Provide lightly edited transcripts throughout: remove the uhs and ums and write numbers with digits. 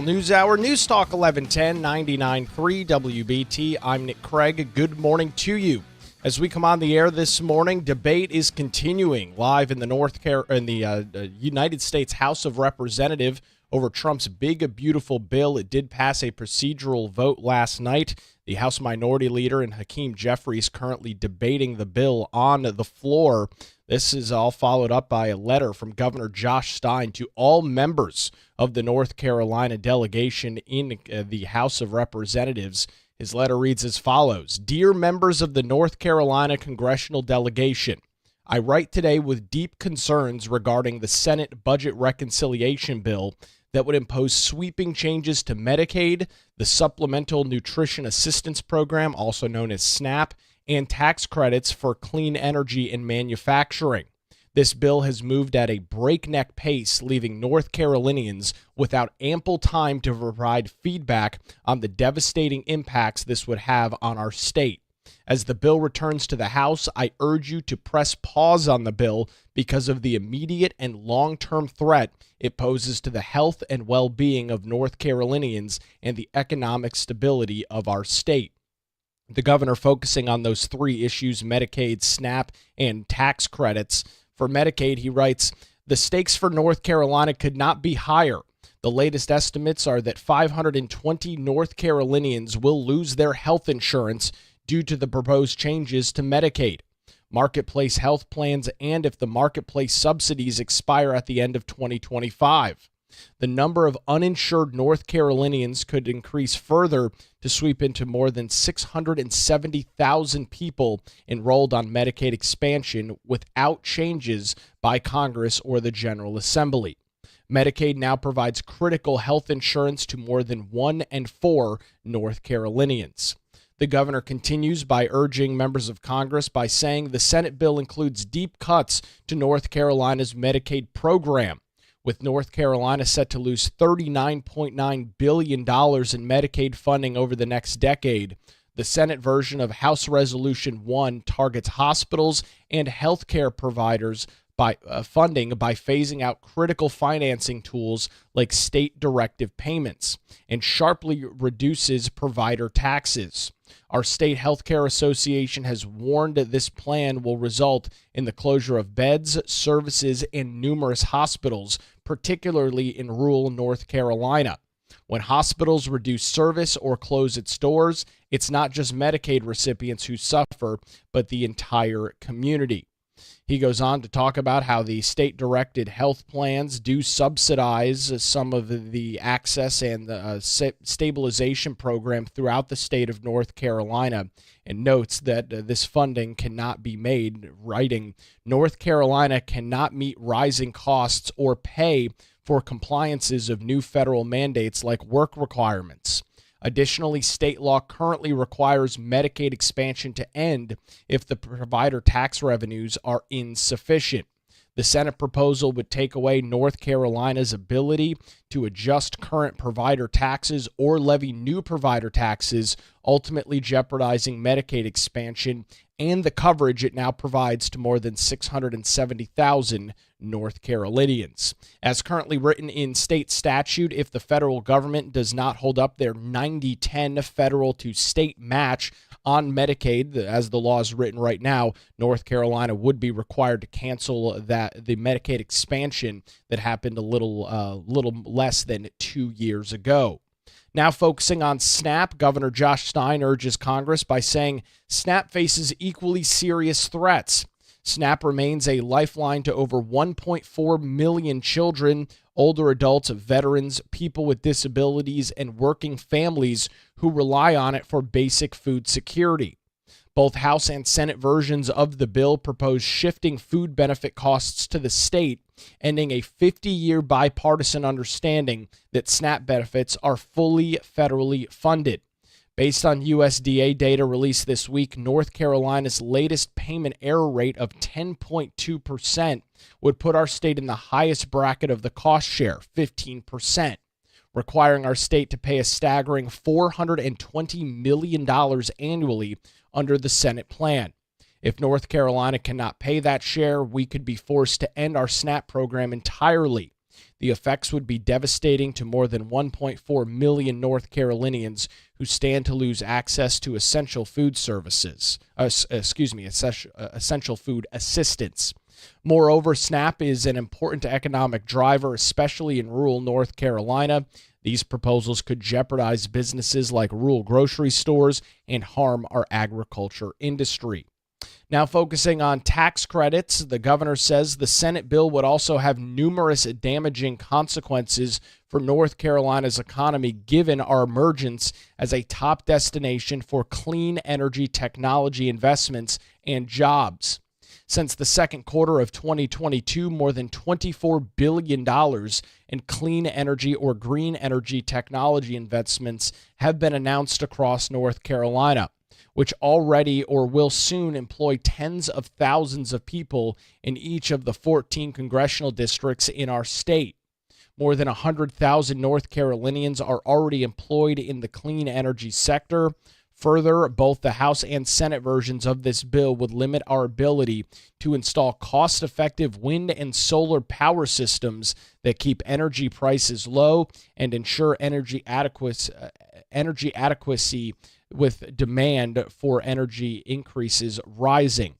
News Hour, News Talk 1110, 99.3 WBT. I'm Nick Craig. Good morning to you. As we come on the air this morning, debate is continuing live in the United States House of Representatives over Trump's big, beautiful bill. It did pass a procedural vote last night. The House Minority Leader and Hakeem Jeffries currently debating the bill on the floor. This is all followed up by a letter from Governor Josh Stein to all members of the North Carolina delegation in the House of Representatives. His letter reads as follows: Dear members of the North Carolina congressional delegation, I write today with deep concerns regarding the Senate budget reconciliation bill that would impose sweeping changes to Medicaid, the Supplemental Nutrition Assistance Program, also known as SNAP, and tax credits for clean energy and manufacturing. This bill has moved at a breakneck pace, leaving North Carolinians without ample time to provide feedback on the devastating impacts this would have on our state. As the bill returns to the House, I urge you to press pause on the bill because of the immediate and long-term threat it poses to the health and well-being of North Carolinians and the economic stability of our state. The governor focusing on those three issues, Medicaid, SNAP, and tax credits. For Medicaid, he writes, the stakes for North Carolina could not be higher. The latest estimates are that 520 North Carolinians will lose their health insurance due to the proposed changes to Medicaid, Marketplace health plans, and if the Marketplace subsidies expire at the end of 2025. The number of uninsured North Carolinians could increase further to sweep into more than 670,000 people enrolled on Medicaid expansion without changes by Congress or the General Assembly. Medicaid now provides critical health insurance to more than 1 in 4 North Carolinians. The governor continues by urging members of Congress by saying the Senate bill includes deep cuts to North Carolina's Medicaid program, with North Carolina set to lose $39.9 billion in Medicaid funding over the next decade. The Senate version of House Resolution 1 targets hospitals and healthcare providers by funding by phasing out critical financing tools like state directive payments and sharply reduces provider taxes. Our state healthcare association has warned that this plan will result in the closure of beds, services, and numerous hospitals, particularly in rural North Carolina. When hospitals reduce service or close its doors, it's not just Medicaid recipients who suffer, but the entire community. He goes on to talk about how the state-directed health plans do subsidize some of the access and the stabilization program throughout the state of North Carolina, and notes that this funding cannot be made, writing, North Carolina cannot meet rising costs or pay for compliances of new federal mandates like work requirements. Additionally, state law currently requires Medicaid expansion to end if the provider tax revenues are insufficient. The Senate proposal would take away North Carolina's ability to adjust current provider taxes or levy new provider taxes, ultimately jeopardizing Medicaid expansion and the coverage it now provides to more than 670,000 North Carolinians. As currently written in state statute, if the federal government does not hold up their 90-10 federal to state match on Medicaid, as the law is written right now, North Carolina would be required to cancel the Medicaid expansion that happened a little less than 2 years ago. Now focusing on SNAP, Governor Josh Stein urges Congress by saying SNAP faces equally serious threats. SNAP remains a lifeline to over 1.4 million children, older adults, veterans, people with disabilities, and working families who rely on it for basic food security. Both House and Senate versions of the bill propose shifting food benefit costs to the state, ending a 50-year bipartisan understanding that SNAP benefits are fully federally funded. Based on USDA data released this week, North Carolina's latest payment error rate of 10.2% would put our state in the highest bracket of the cost share, 15%, requiring our state to pay a staggering $420 million annually under the Senate plan. If North Carolina cannot pay that share, we could be forced to end our SNAP program entirely. The effects would be devastating to more than 1.4 million North Carolinians who stand to lose access to essential food services. Essential food assistance. Moreover, SNAP is an important economic driver, especially in rural North Carolina. These proposals could jeopardize businesses like rural grocery stores and harm our agriculture industry. Now, focusing on tax credits, the governor says the Senate bill would also have numerous damaging consequences for North Carolina's economy, given our emergence as a top destination for clean energy technology investments and jobs. Since the second quarter of 2022, more than $24 billion in clean energy or green energy technology investments have been announced across North Carolina, which already or will soon employ tens of thousands of people in each of the 14 congressional districts in our state. More than 100,000 North Carolinians are already employed in the clean energy sector. Further, both the House and Senate versions of this bill would limit our ability to install cost-effective wind and solar power systems that keep energy prices low and ensure energy adequacy with demand for energy increases rising.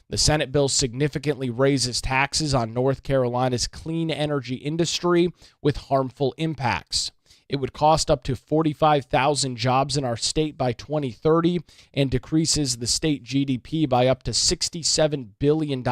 The Senate bill significantly raises taxes on North Carolina's clean energy industry with harmful impacts. It would cost up to 45,000 jobs in our state by 2030 and decreases the state GDP by up to $67 billion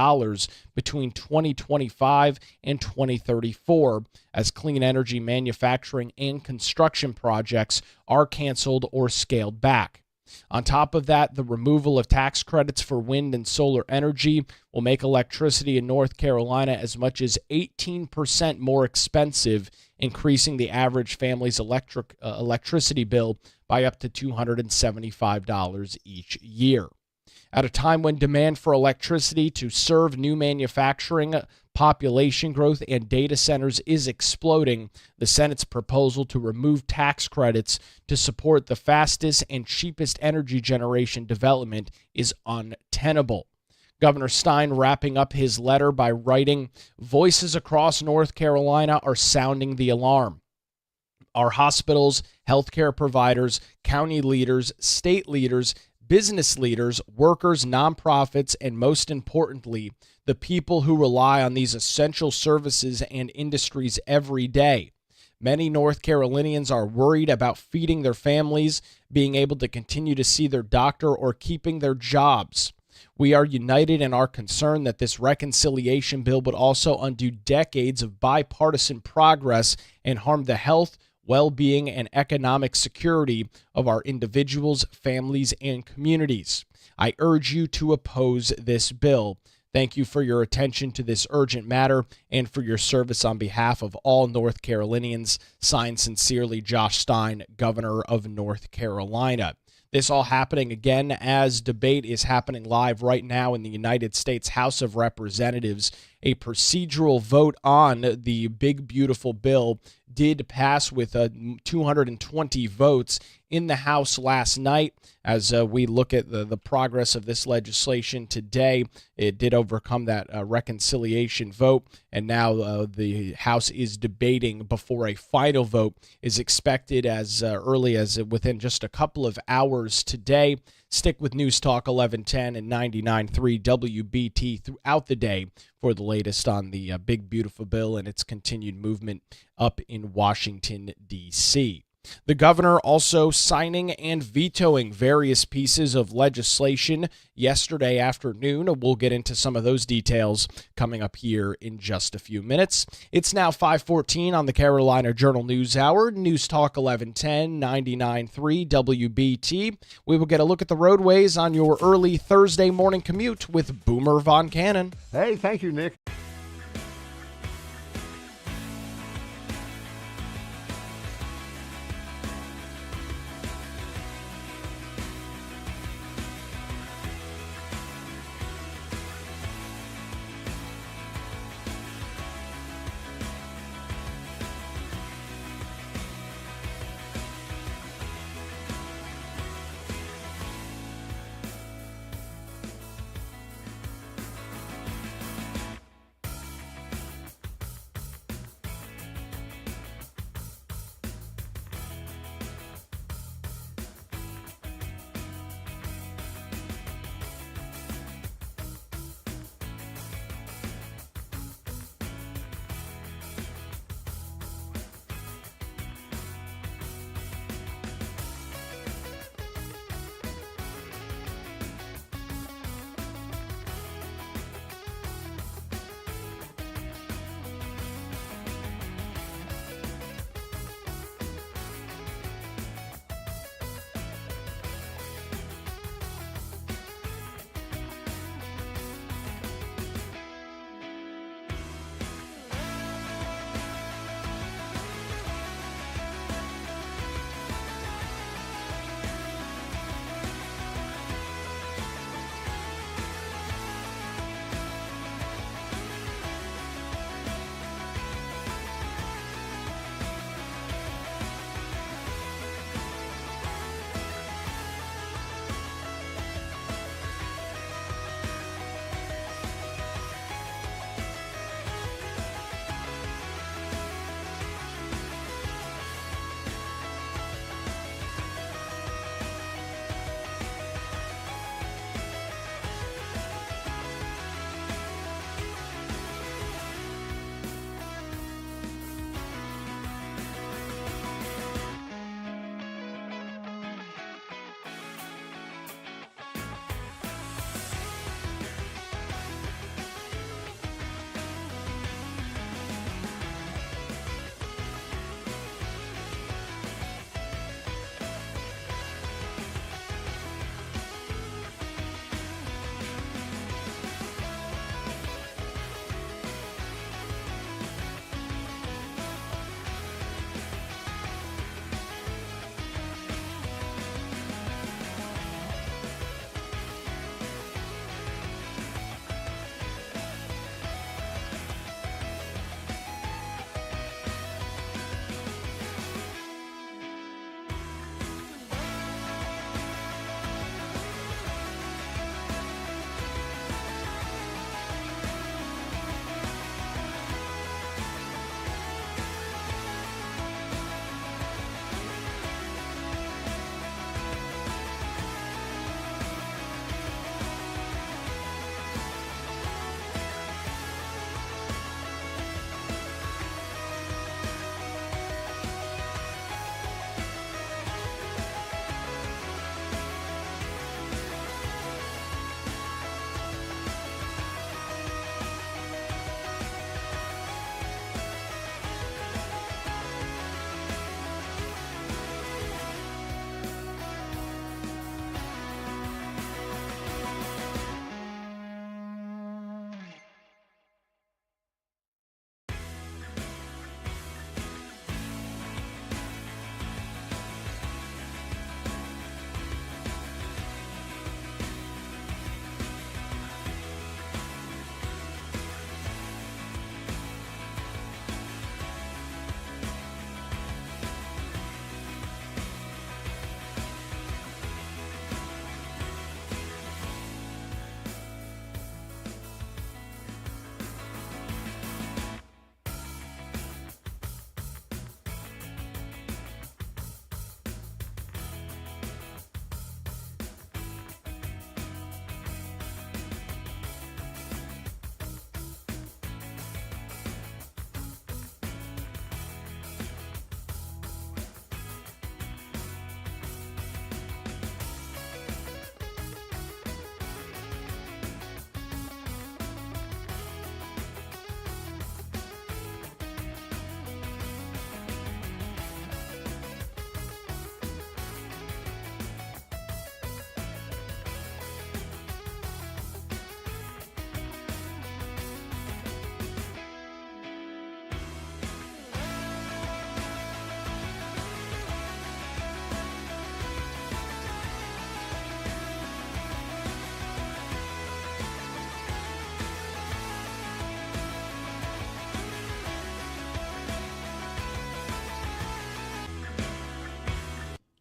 between 2025 and 2034 as clean energy manufacturing and construction projects are canceled or scaled back. On top of that, the removal of tax credits for wind and solar energy will make electricity in North Carolina as much as 18% more expensive, increasing the average family's electricity bill by up to $275 each year. At a time when demand for electricity to serve new manufacturing, population growth, and data centers is exploding, the Senate's proposal to remove tax credits to support the fastest and cheapest energy generation development is untenable. Governor Stein wrapping up his letter by writing, "Voices across North Carolina are sounding the alarm. Our hospitals, healthcare providers, county leaders, state leaders, business leaders, workers, nonprofits, and most importantly, the people who rely on these essential services and industries every day. Many North Carolinians are worried about feeding their families, being able to continue to see their doctor, or keeping their jobs. We are united in our concern that this reconciliation bill would also undo decades of bipartisan progress and harm the health, well-being, and economic security of our individuals, families, and communities. I urge you to oppose this bill. Thank you for your attention to this urgent matter and for your service on behalf of all North Carolinians. Signed sincerely, Josh Stein, Governor of North Carolina." This all happening again as debate is happening live right now in the United States House of Representatives. A procedural vote on the big, beautiful bill did pass with 220 votes in the House last night. As we look at the progress of this legislation today, it did overcome that reconciliation vote, and now the House is debating before a final vote is expected as early as within just a couple of hours today. Stick with News Talk 1110 and 99.3 WBT throughout the day for the latest on the big, beautiful bill and its continued movement up in Washington, D.C. The governor also signing and vetoing various pieces of legislation yesterday afternoon. We'll get into some of those details coming up here in just a few minutes. It's now 5:14 on the Carolina Journal News Hour, News Talk 1110, 99.3 WBT. We will get a look at the roadways on your early Thursday morning commute with Boomer Von Cannon. Hey, thank you, Nick.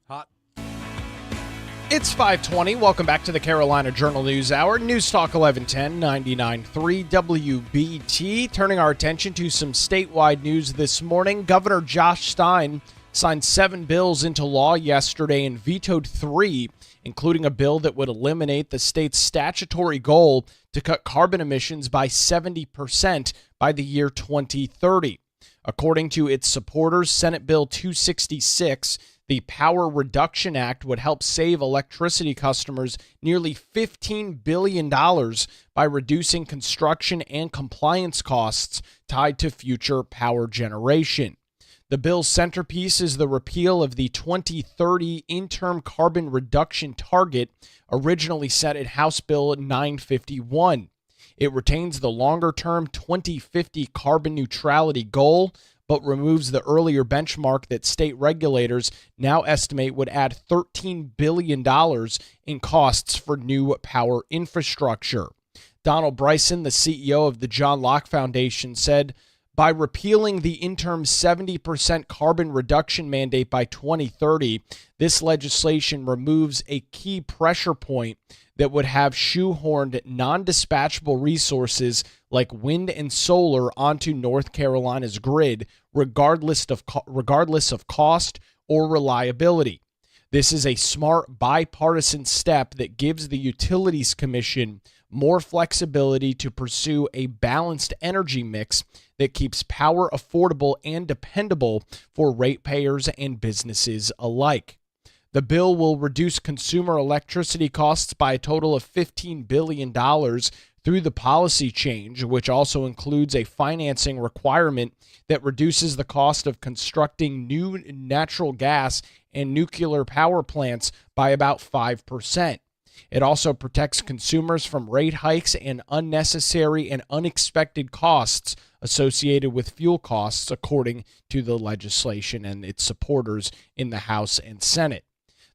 Hot. It's 5:20. Welcome back to the Carolina Journal News Hour. News Talk 1110 99.3 WBT. Turning our attention to some statewide news this morning. Governor Josh Stein signed 7 bills into law yesterday and vetoed 3, including a bill that would eliminate the state's statutory goal to cut carbon emissions by 70% by the year 2030. According to its supporters, Senate Bill 266, the Power Reduction Act, would help save electricity customers nearly $15 billion by reducing construction and compliance costs tied to future power generation. The bill's centerpiece is the repeal of the 2030 interim carbon reduction target, originally set in House Bill 951. It retains the longer-term 2050 carbon neutrality goal, but removes the earlier benchmark that state regulators now estimate would add $13 billion in costs for new power infrastructure. Donald Bryson, the CEO of the John Locke Foundation, said, by repealing the interim 70% carbon reduction mandate by 2030, this legislation removes a key pressure point that would have shoehorned non-dispatchable resources like wind and solar onto North Carolina's grid, regardless of cost or reliability. This is a smart bipartisan step that gives the Utilities Commission more flexibility to pursue a balanced energy mix that keeps power affordable and dependable for ratepayers and businesses alike. The bill will reduce consumer electricity costs by a total of $15 billion through the policy change, which also includes a financing requirement that reduces the cost of constructing new natural gas and nuclear power plants by about 5%. It also protects consumers from rate hikes and unnecessary and unexpected costs associated with fuel costs, according to the legislation and its supporters in the House and Senate.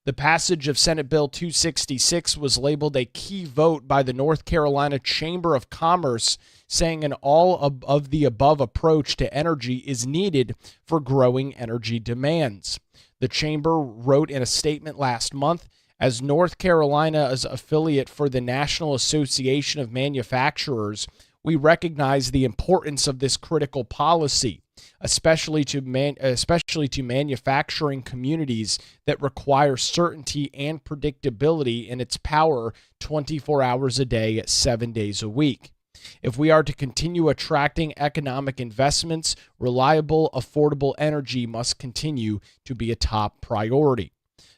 The passage of Senate Bill 266 was labeled a key vote by the North Carolina Chamber of Commerce, saying an all-of-the-above approach to energy is needed for growing energy demands. The Chamber wrote in a statement last month, as North Carolina's affiliate for the National Association of Manufacturers, we recognize the importance of this critical policy, especially to manufacturing communities that require certainty and predictability in its power 24 hours a day, 7 days a week. If we are to continue attracting economic investments, reliable, affordable energy must continue to be a top priority.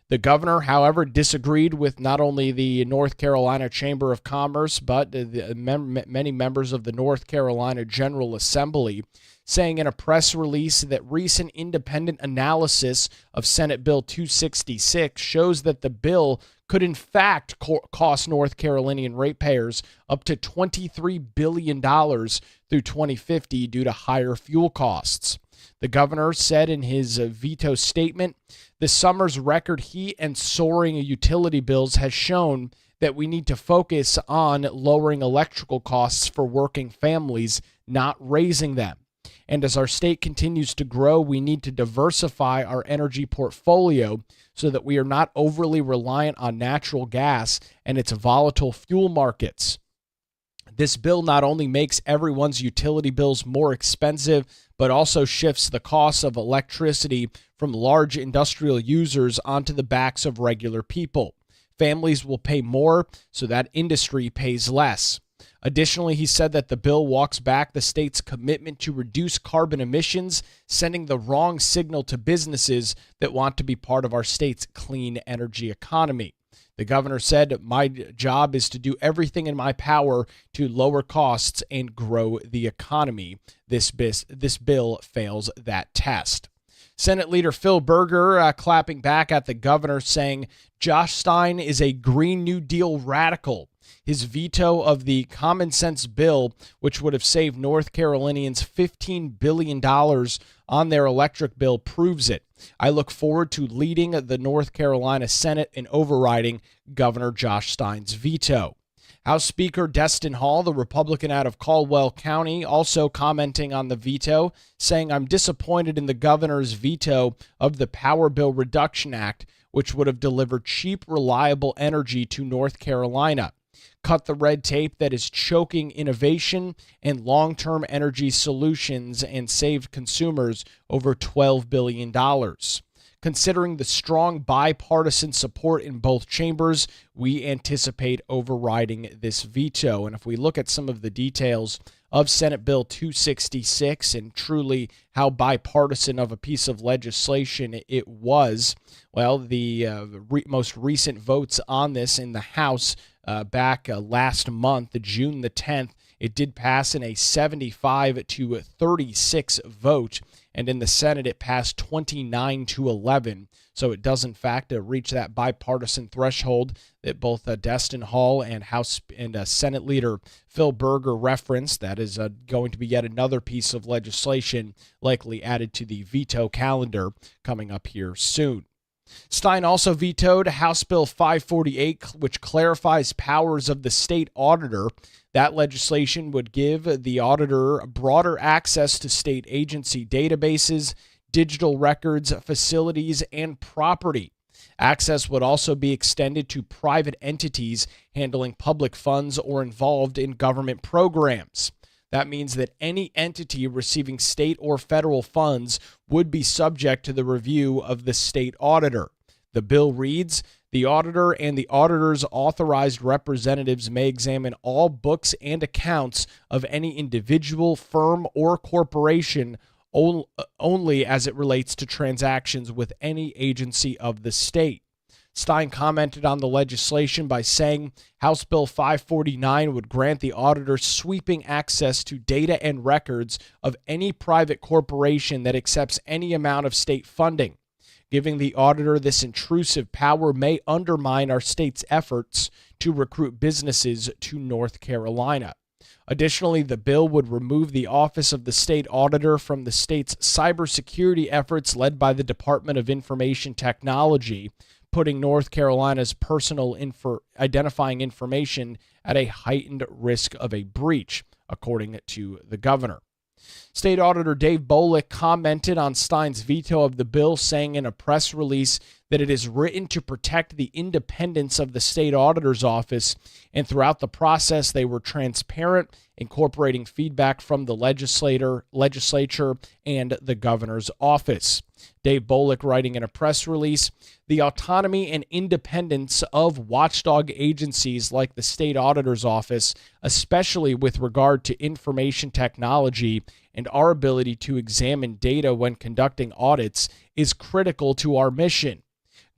The governor, however, disagreed with not only the North Carolina Chamber of Commerce, but many members of the North Carolina General Assembly, saying in a press release that recent independent analysis of Senate Bill 266 shows that the bill could in fact cost North Carolinian ratepayers up to $23 billion through 2050 due to higher fuel costs. The governor said in his veto statement, the summer's record heat and soaring utility bills has shown that we need to focus on lowering electrical costs for working families, not raising them. And as our state continues to grow, we need to diversify our energy portfolio so that we are not overly reliant on natural gas and its volatile fuel markets. This bill not only makes everyone's utility bills more expensive, but also shifts the cost of electricity from large industrial users onto the backs of regular people. Families will pay more, so that industry pays less. Additionally, he said that the bill walks back the state's commitment to reduce carbon emissions, sending the wrong signal to businesses that want to be part of our state's clean energy economy. The governor said, my job is to do everything in my power to lower costs and grow the economy. This bill fails that test. Senate Leader Phil Berger clapping back at the governor, saying, Josh Stein is a Green New Deal radical. His veto of the common sense bill, which would have saved North Carolinians $15 billion on their electric bill, proves it. I look forward to leading the North Carolina Senate in overriding Governor Josh Stein's veto. House Speaker Destin Hall, the Republican out of Caldwell County, also commenting on the veto, saying, I'm disappointed in the governor's veto of the Power Bill Reduction Act, which would have delivered cheap, reliable energy to North Carolina, cut the red tape that is choking innovation and long-term energy solutions, and saved consumers over $12 billion. Considering the strong bipartisan support in both chambers, we anticipate overriding this veto. And if we look at some of the details of Senate Bill 266 and truly how bipartisan of a piece of legislation it was, well, the most recent votes on this in the House back last month, June the 10th, it did pass in a 75 to 36 vote, and in the Senate it passed 29 to 11. So it does in fact reach that bipartisan threshold that both Destin Hall and House and Senate Leader Phil Berger referenced. That is going to be yet another piece of legislation likely added to the veto calendar coming up here soon. Stein also vetoed House Bill 548, which clarifies powers of the state auditor. That legislation would give the auditor broader access to state agency databases, digital records, facilities, and property. Access would also be extended to private entities handling public funds or involved in government programs. That means that any entity receiving state or federal funds would be subject to the review of the state auditor. The bill reads, the auditor and the auditor's authorized representatives may examine all books and accounts of any individual, firm, or corporation only as it relates to transactions with any agency of the state. Stein commented on the legislation by saying House Bill 549 would grant the auditor sweeping access to data and records of any private corporation that accepts any amount of state funding. Giving the auditor this intrusive power may undermine our state's efforts to recruit businesses to North Carolina. Additionally, the bill would remove the Office of the State Auditor from the state's cybersecurity efforts led by the Department of Information Technology, putting North Carolina's personal identifying information at a heightened risk of a breach, according to the governor. State Auditor Dave Bolick commented on Stein's veto of the bill, saying in a press release that it is written to protect the independence of the state auditor's office, and throughout the process they were transparent, incorporating feedback from the legislature and the governor's office. Dave Bolick writing in a press release, the autonomy and independence of watchdog agencies like the state auditor's office, especially with regard to information technology and our ability to examine data when conducting audits, is critical to our mission.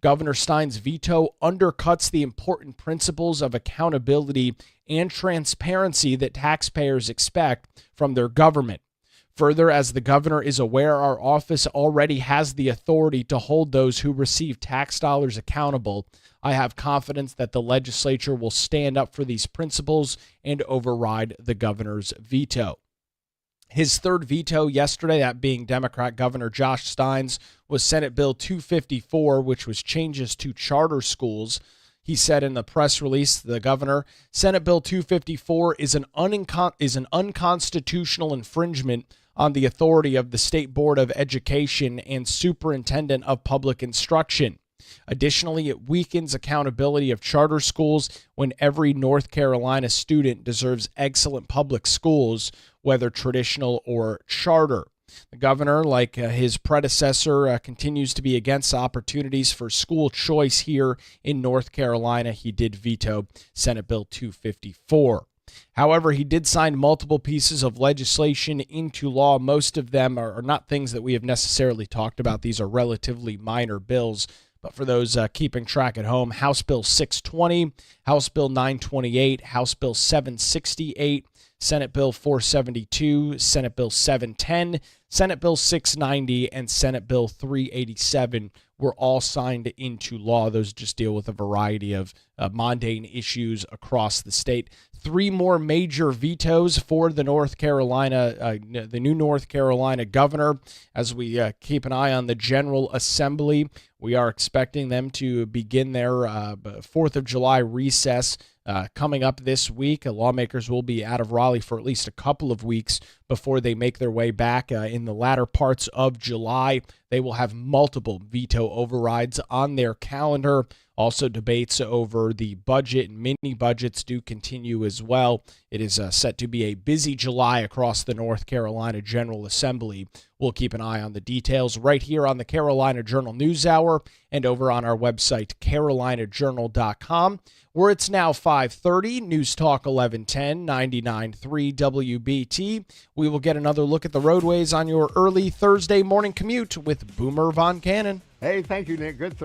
Governor Stein's veto undercuts the important principles of accountability and transparency that taxpayers expect from their government. Further, as the governor is aware, our office already has the authority to hold those who receive tax dollars accountable. I have confidence that the legislature will stand up for these principles and override the governor's veto. His third veto yesterday, that being Democrat Governor Josh Stein's, was Senate Bill 254, which was changes to charter schools. He said in the press release, the governor, Senate Bill 254 is an unconstitutional infringement on the authority of the State Board of Education and Superintendent of Public Instruction. Additionally, it weakens accountability of charter schools when every North Carolina student deserves excellent public schools, whether traditional or charter. The governor, like his predecessor, continues to be against opportunities for school choice here in North Carolina. He did veto Senate Bill 254. However, he did sign multiple pieces of legislation into law. Most of them are not things that we have necessarily talked about. These are relatively minor bills. But for those keeping track at home, House Bill 620, House Bill 928, House Bill 768, Senate Bill 472, Senate Bill 710, Senate Bill 690, and Senate Bill 387 were all signed into law. Those just deal with a variety of mundane issues across the state. Three more major vetoes for the the new North Carolina governor. As we keep an eye on the General Assembly, we are expecting them to begin their 4th of July recess coming up this week. Lawmakers will be out of Raleigh for at least a couple of weeks before they make their way back in the latter parts of July. They will have multiple veto overrides on their calendar. Also, debates over the budget and mini budgets do continue as well. It is set to be a busy July across the North Carolina General Assembly. We'll keep an eye on the details right here on the Carolina Journal News Hour and over on our website, carolinajournal.com, where it's now 5:30, News Talk 1110, 99.3 WBT. We will get another look at the roadways on your early Thursday morning commute with Boomer Von Cannon. Hey, thank you, Nick. Good.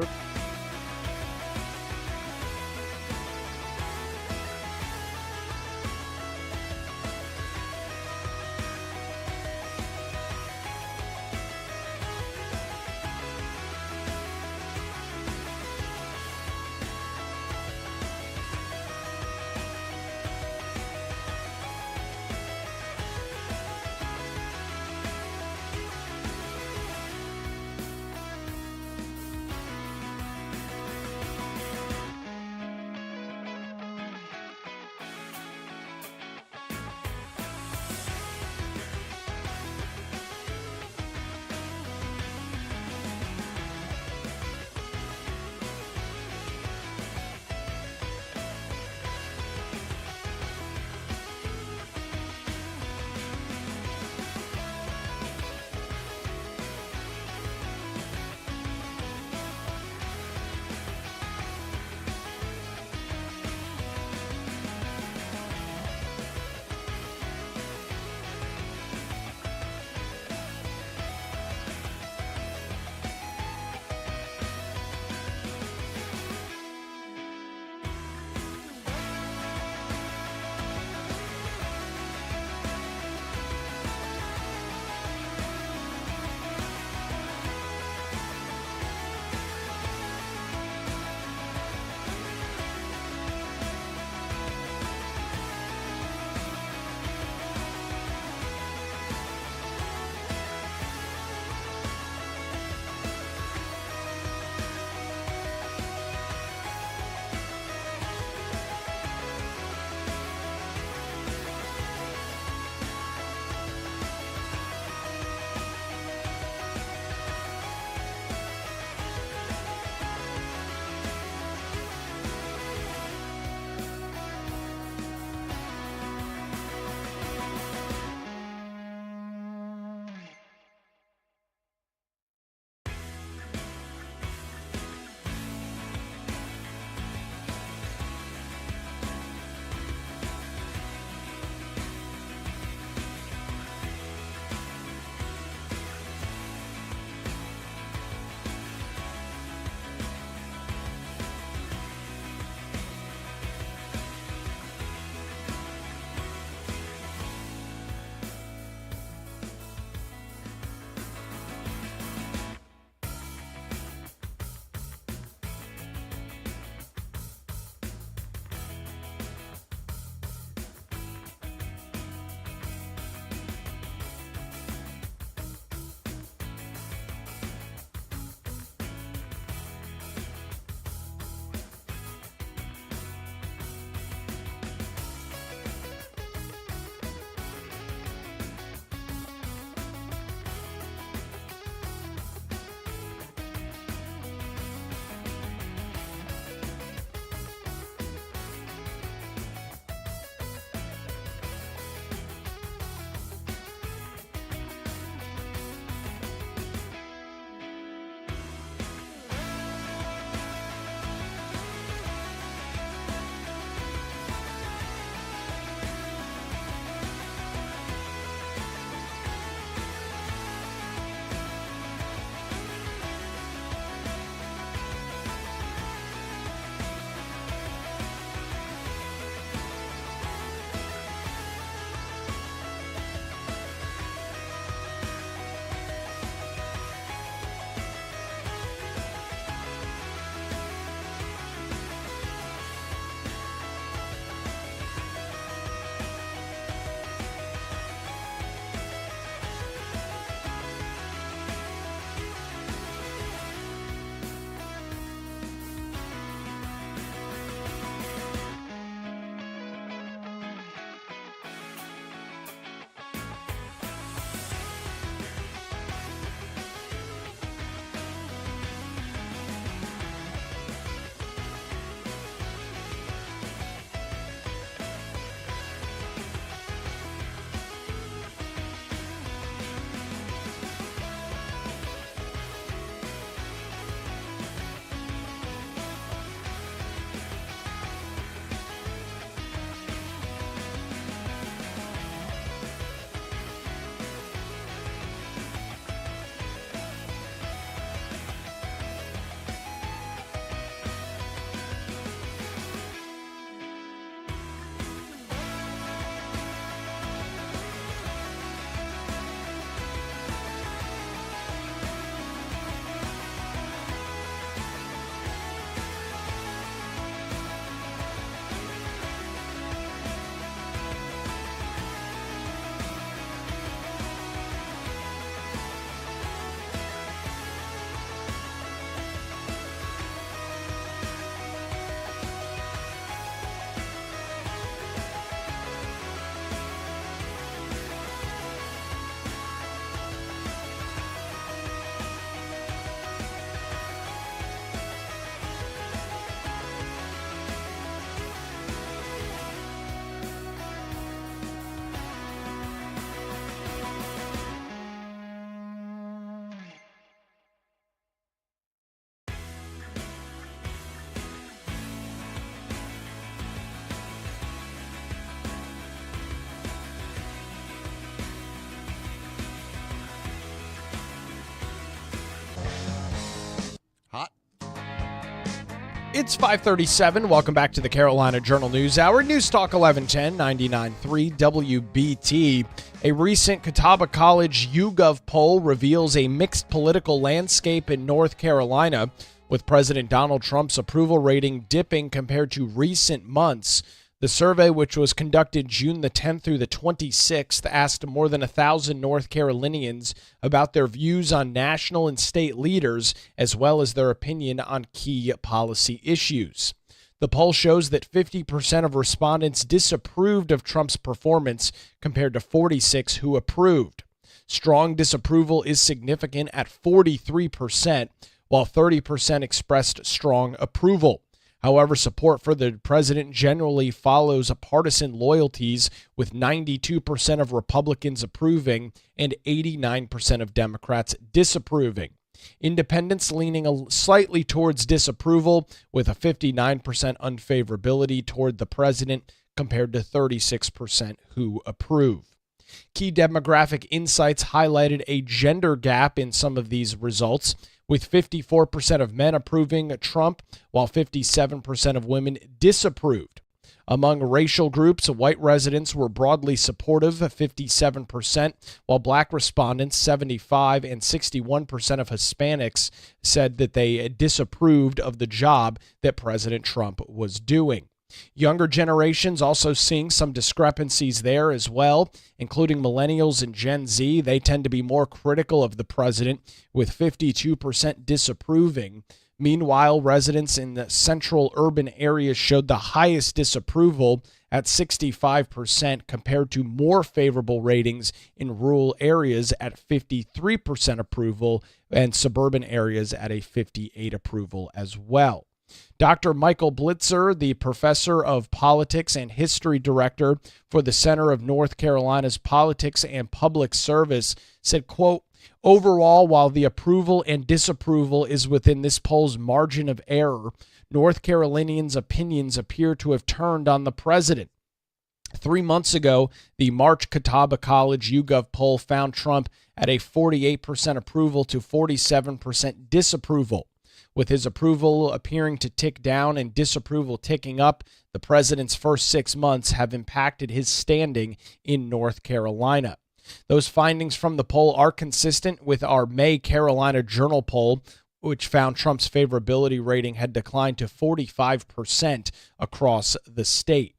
It's 5:37. Welcome back to the Carolina Journal News Hour. News Talk 1110 99.3 WBT. A recent Catawba College YouGov poll reveals a mixed political landscape in North Carolina, with President Donald Trump's approval rating dipping compared to recent months. The survey, which was conducted June the 10th through the 26th, asked more than 1,000 North Carolinians about their views on national and state leaders, as well as their opinion on key policy issues. The poll shows that 50% of respondents disapproved of Trump's performance compared to 46% who approved. Strong disapproval is significant at 43%, while 30% expressed strong approval. However, support for the president generally follows partisan loyalties, with 92% of Republicans approving and 89% of Democrats disapproving. Independents leaning slightly towards disapproval, with a 59% unfavorability toward the president compared to 36% who approve. Key demographic insights highlighted a gender gap in some of these results, with 54% of men approving Trump, while 57% of women disapproved. Among racial groups, white residents were broadly supportive, 57%, while black respondents, 75%, and 61% of Hispanics said that they disapproved of the job that President Trump was doing. Younger generations also seeing some discrepancies there as well, including millennials and Gen Z. They tend to be more critical of the president, with 52% disapproving. Meanwhile, residents in the central urban areas showed the highest disapproval at 65%, compared to more favorable ratings in rural areas at 53% approval and suburban areas at a 58% approval as well. Dr. Michael Blitzer, the professor of politics and history director for the Center of North Carolina's Politics and Public Service, said, quote, "Overall, while the approval and disapproval is within this poll's margin of error, North Carolinians' opinions appear to have turned on the president. 3 months ago, the March Catawba College YouGov poll found Trump at a 48% approval to 47% disapproval. With his approval appearing to tick down and disapproval ticking up, the president's first 6 months have impacted his standing in North Carolina." Those findings from the poll are consistent with our May Carolina Journal poll, which found Trump's favorability rating had declined to 45% across the state.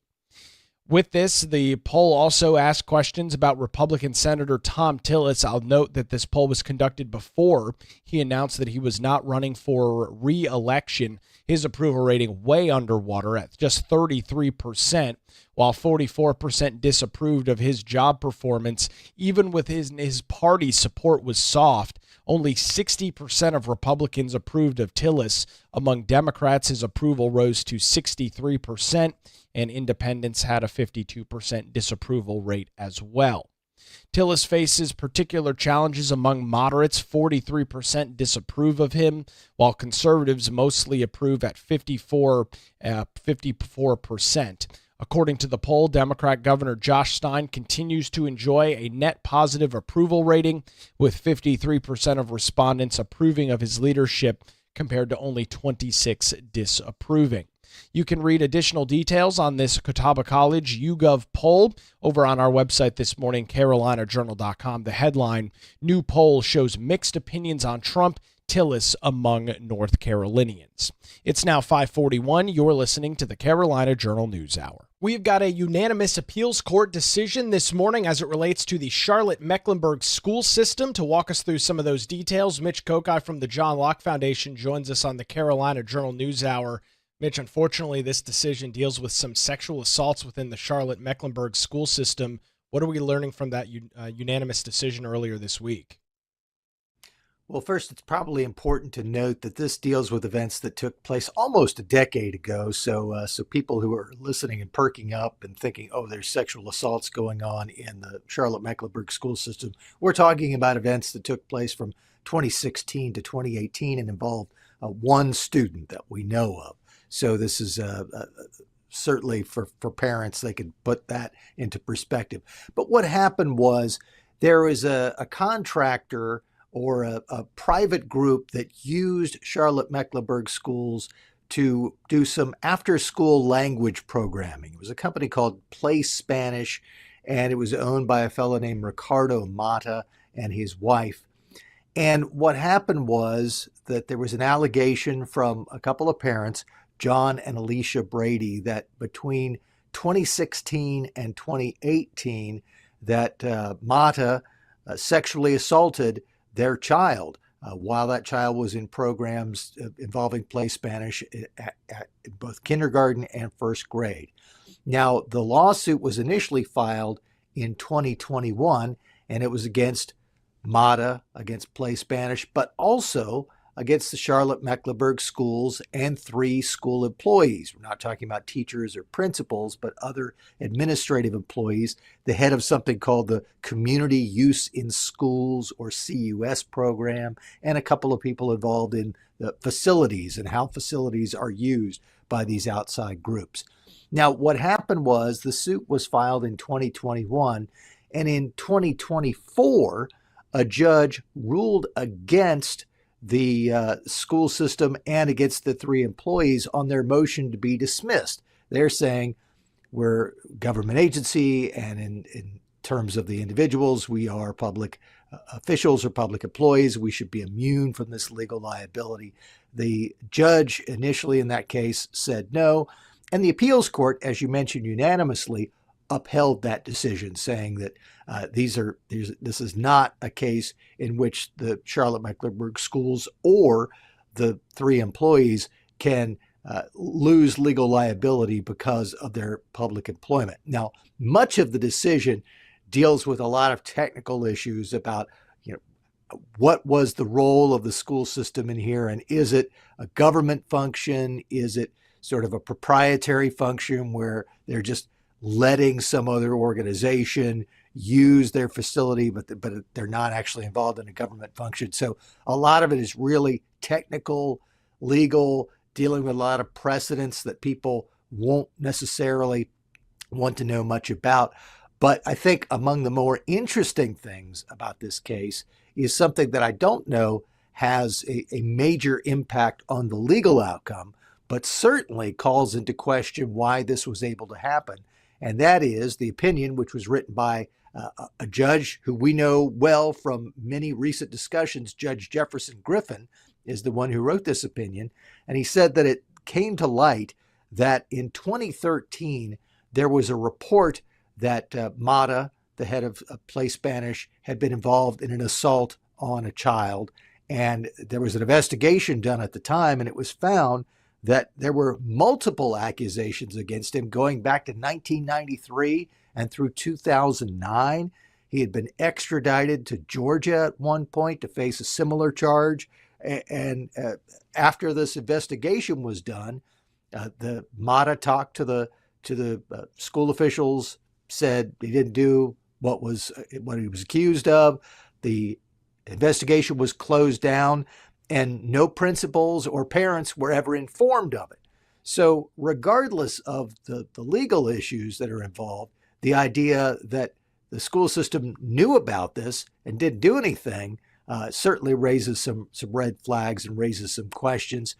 With this, the poll also asked questions about Republican Senator Thom Tillis. I'll note that this poll was conducted before he announced that he was not running for re-election. His approval rating way underwater at just 33%, while 44% disapproved of his job performance. Even with his party support was soft, only 60% of Republicans approved of Tillis. Among Democrats, his approval rose to 63%, and independents had a 52% disapproval rate as well. Tillis faces particular challenges. Among moderates, 43% disapprove of him, while conservatives mostly approve at 54%. According to the poll, Democrat Governor Josh Stein continues to enjoy a net positive approval rating, with 53% of respondents approving of his leadership compared to only 26% disapproving. You can read additional details on this Catawba College YouGov poll over on our website this morning, carolinajournal.com. The headline, "New Poll Shows Mixed Opinions on Trump, Tillis Among North Carolinians." It's now 5:41. You're listening to the Carolina Journal News Hour. We've got a unanimous appeals court decision this morning as it relates to the Charlotte-Mecklenburg school system. To walk us through some of those details, Mitch Kokai from the John Locke Foundation joins us on the Carolina Journal News Hour. Mitch, unfortunately, this decision deals with some sexual assaults within the Charlotte-Mecklenburg school system. What are we learning from that unanimous decision earlier this week? Well, first, it's probably important to note that this deals with events that took place almost a decade ago. So people who are listening and perking up and thinking, oh, there's sexual assaults going on in the Charlotte-Mecklenburg school system, we're talking about events that took place from 2016 to 2018 and involved one student that we know of. So this is certainly for parents, they could put that into perspective. But what happened was there was a contractor or a private group that used Charlotte-Mecklenburg schools to do some after-school language programming. It was a company called Play Spanish, and it was owned by a fellow named Ricardo Mata and his wife. And what happened was that there was an allegation from a couple of parents, John and Alicia Brady, that between 2016 and 2018, that Mata sexually assaulted their child while that child was in programs involving Play Spanish at both kindergarten and first grade. Now, the lawsuit was initially filed in 2021, and it was against Mata, against Play Spanish, but also against the Charlotte-Mecklenburg Schools and 3 school employees. We're not talking about teachers or principals, but other administrative employees, the head of something called the Community Use in Schools, or CUS program, and a couple of people involved in the facilities and how facilities are used by these outside groups. Now, what happened was the suit was filed in 2021, and in 2024, a judge ruled against the school system and against the 3 employees on their motion to be dismissed. They're saying we're a government agency, and in terms of the individuals, we are public officials or public employees. We should be immune from this legal liability. The judge initially in that case said no, and the appeals court, as you mentioned, unanimously upheld that decision, saying that this is not a case in which the Charlotte-Mecklenburg Schools or the 3 employees can lose legal liability because of their public employment. Now, much of the decision deals with a lot of technical issues about, what was the role of the school system in here, and is it a government function? Is it sort of a proprietary function where they're just letting some other organization use their facility, but they're not actually involved in a government function? So a lot of it is really technical, legal, dealing with a lot of precedents that people won't necessarily want to know much about. But I think among the more interesting things about this case is something that I don't know has a major impact on the legal outcome, but certainly calls into question why this was able to happen. And that is the opinion, which was written by a judge who we know well from many recent discussions. Judge Jefferson Griffin is the one who wrote this opinion. And he said that it came to light that in 2013, there was a report that Mata, the head of Play Spanish, had been involved in an assault on a child. And there was an investigation done at the time, and it was found that there were multiple accusations against him going back to 1993 and through 2009. He had been extradited to Georgia at one point to face a similar charge. And after this investigation was done, the Mata talked to the school officials, said he didn't do what he was accused of. The investigation was closed down, and no principals or parents were ever informed of it. So regardless of the legal issues that are involved, the idea that the school system knew about this and didn't do anything certainly raises some red flags and raises some questions.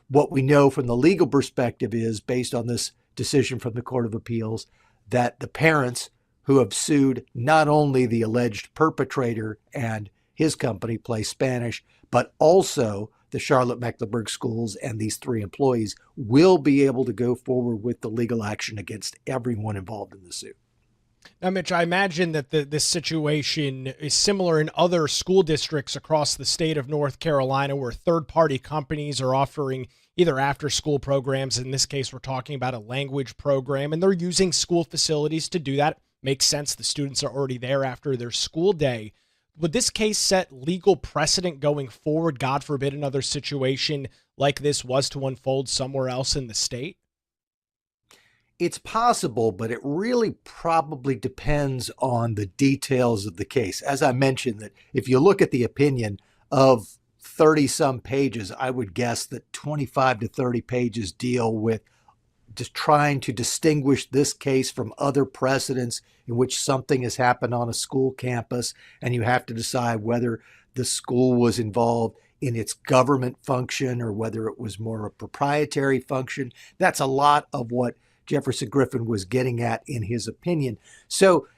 What we know from the legal perspective is, based on this decision from the Court of Appeals, that the parents who have sued not only the alleged perpetrator and his company, Play Spanish, but also the Charlotte-Mecklenburg Schools and these 3 employees will be able to go forward with the legal action against everyone involved in the suit. Now, Mitch, I imagine that this situation is similar in other school districts across the state of North Carolina, where third-party companies are offering either after-school programs. In this case, we're talking about a language program, and they're using school facilities to do that. Makes sense. The students are already there after their school day. Would this case set legal precedent going forward? God forbid another situation like this was to unfold somewhere else in the state? It's possible, but it really probably depends on the details of the case. As I mentioned, that if you look at the opinion of 30-some pages, I would guess that 25 to 30 pages deal with just trying to distinguish this case from other precedents in which something has happened on a school campus, and you have to decide whether the school was involved in its government function or whether it was more a proprietary function. That's a lot of what Jefferson Griffin was getting at in his opinion. So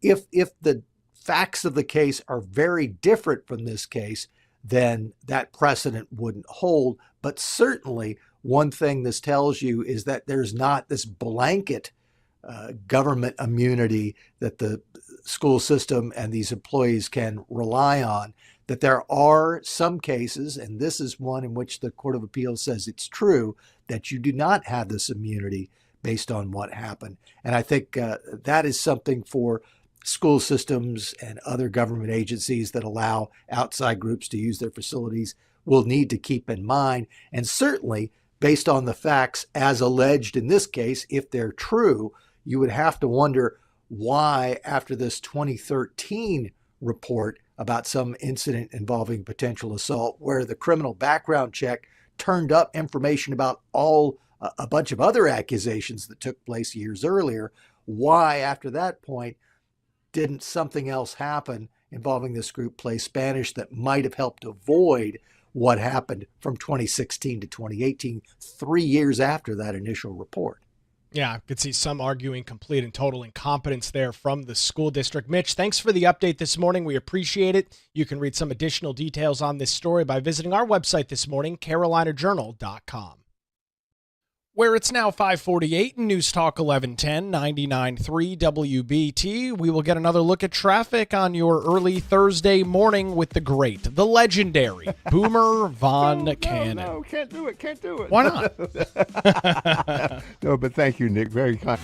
if the facts of the case are very different from this case, then that precedent wouldn't hold. But certainly one thing this tells you is that there's not this blanket government immunity that the school system and these employees can rely on, that there are some cases, and this is one in which the Court of Appeals says it's true, that you do not have this immunity based on what happened. And I think that is something for school systems and other government agencies that allow outside groups to use their facilities will need to keep in mind. And certainly, based on the facts as alleged in this case, if they're true, you would have to wonder why, after this 2013 report about some incident involving potential assault, where the criminal background check turned up information about a bunch of other accusations that took place years earlier, why, after that point, didn't something else happen involving this group play Spanish that might have helped avoid what happened from 2016 to 2018, 3 years after that initial report? Yeah, I could see some arguing complete and total incompetence there from the school district. Mitch, thanks for the update this morning. We appreciate it. You can read some additional details on this story by visiting our website this morning, carolinajournal.com. Where it's now 5:48 in News Talk 1110, 99.3 WBT. We will get another look at traffic on your early Thursday morning with the great, the legendary Boomer Von Cannon. No, can't do it. Why not? No, but thank you, Nick. Very kind.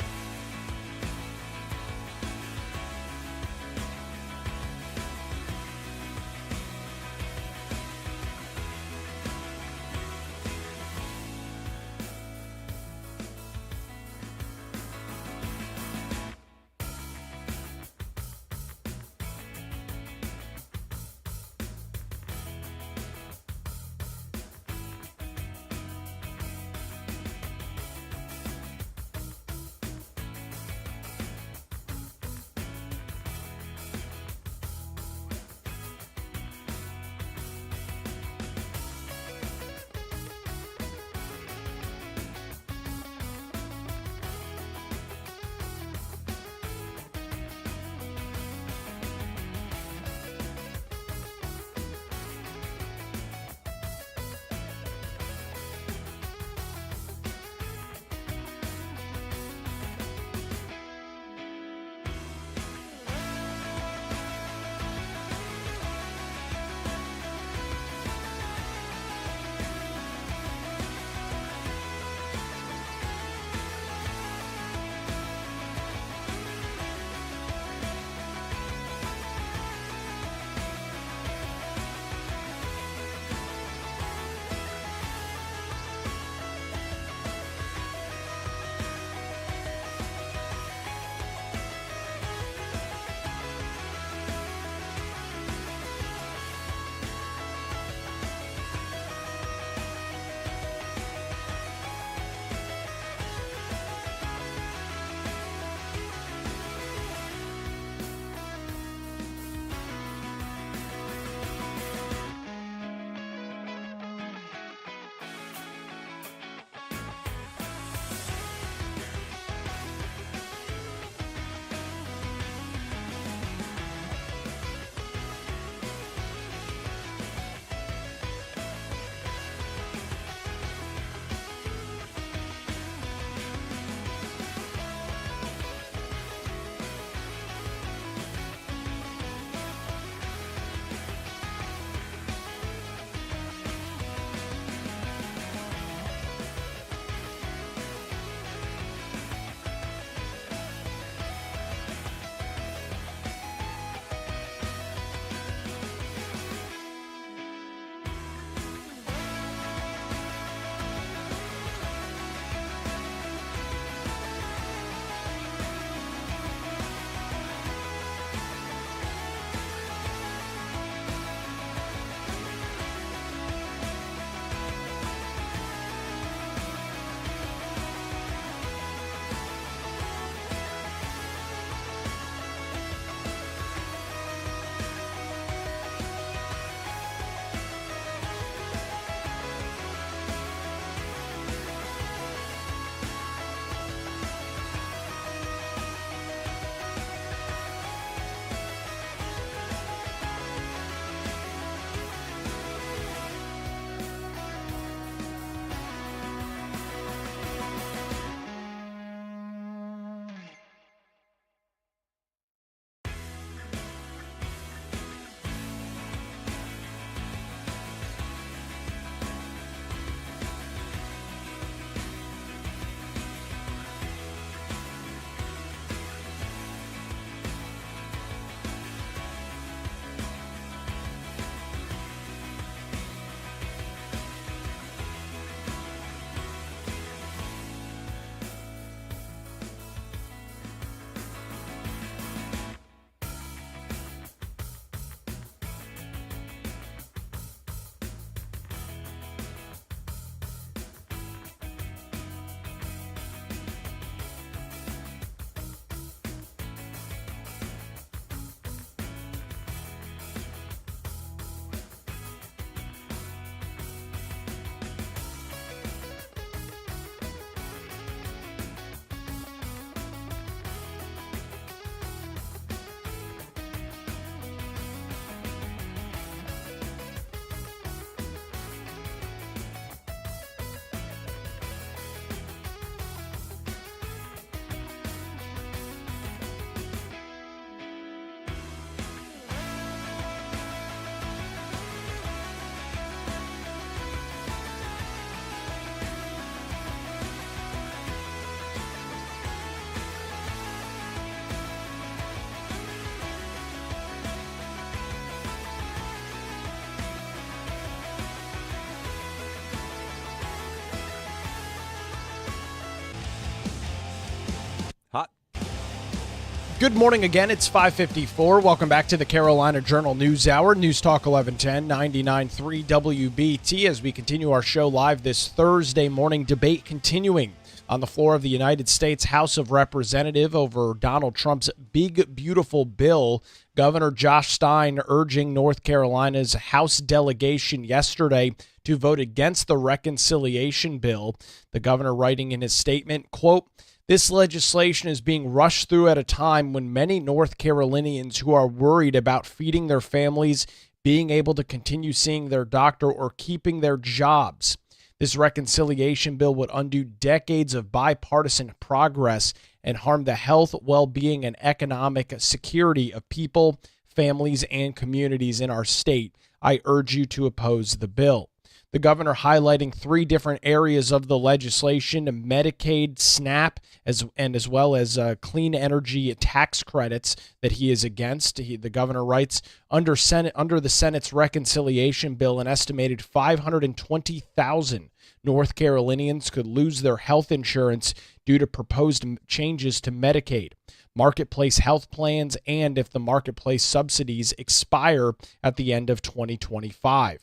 Good morning again. It's 5:54. Welcome back to the Carolina Journal News Hour. News Talk 1110, 99.3 WBT as we continue our show live this Thursday morning. Debate continuing on the floor of the United States House of Representatives over Donald Trump's big, beautiful bill. Governor Josh Stein urging North Carolina's House delegation yesterday to vote against the reconciliation bill. The governor writing in his statement, quote, "This legislation is being rushed through at a time when many North Carolinians who are worried about feeding their families, being able to continue seeing their doctor, or keeping their jobs. This reconciliation bill would undo decades of bipartisan progress and harm the health, well-being, and economic security of people, families, and communities in our state. I urge you to oppose the bill." The governor highlighting three different areas of the legislation: Medicaid, SNAP, as well as clean energy tax credits that he is against. The governor writes, under the Senate's reconciliation bill, an estimated 520,000 North Carolinians could lose their health insurance due to proposed changes to Medicaid, marketplace health plans, and if the marketplace subsidies expire at the end of 2025.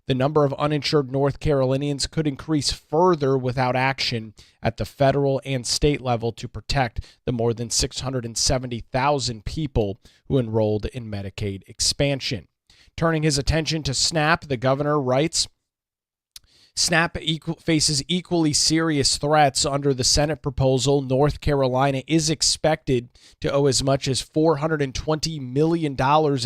The number of uninsured North Carolinians could increase further without action at the federal and state level to protect the more than 670,000 people who enrolled in Medicaid expansion. Turning his attention to SNAP, the governor writes, SNAP faces equally serious threats under the Senate proposal. North Carolina is expected to owe as much as $420 million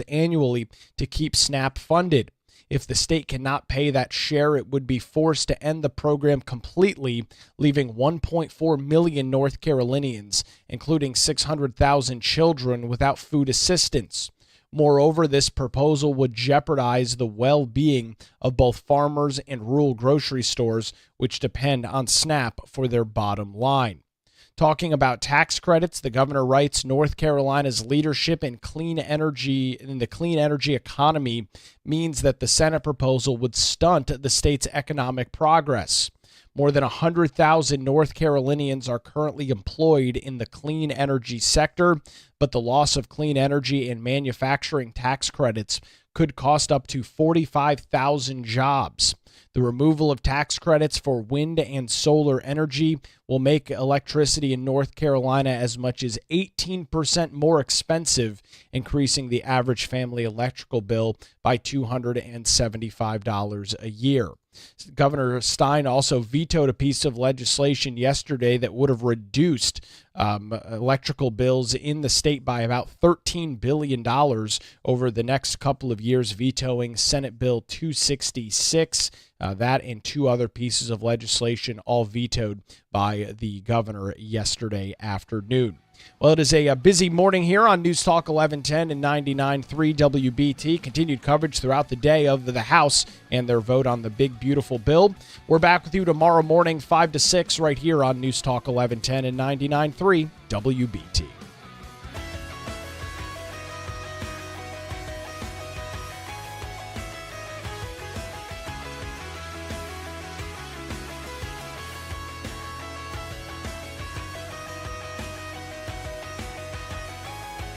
annually to keep SNAP funded. If the state cannot pay that share, it would be forced to end the program completely, leaving 1.4 million North Carolinians, including 600,000 children, without food assistance. Moreover, this proposal would jeopardize the well-being of both farmers and rural grocery stores, which depend on SNAP for their bottom line. Talking about tax credits, the governor writes, North Carolina's leadership in the clean energy economy means that the Senate proposal would stunt the state's economic progress. More than 100,000 North Carolinians are currently employed in the clean energy sector, but the loss of clean energy and manufacturing tax credits could cost up to 45,000 jobs. The removal of tax credits for wind and solar energy will make electricity in North Carolina as much as 18% more expensive, increasing the average family electrical bill by $275 a year. Governor Stein also vetoed a piece of legislation yesterday that would have reduced electrical bills in the state by about $13 billion over the next couple of years, vetoing Senate Bill 266. That and two other pieces of legislation all vetoed by the governor yesterday afternoon. Well, it is a busy morning here on News Talk 1110 and 99.3 WBT. Continued coverage throughout the day of the House and their vote on the big, beautiful bill. We're back with you tomorrow morning, 5 to 6, right here on News Talk 1110 and 99.3 WBT.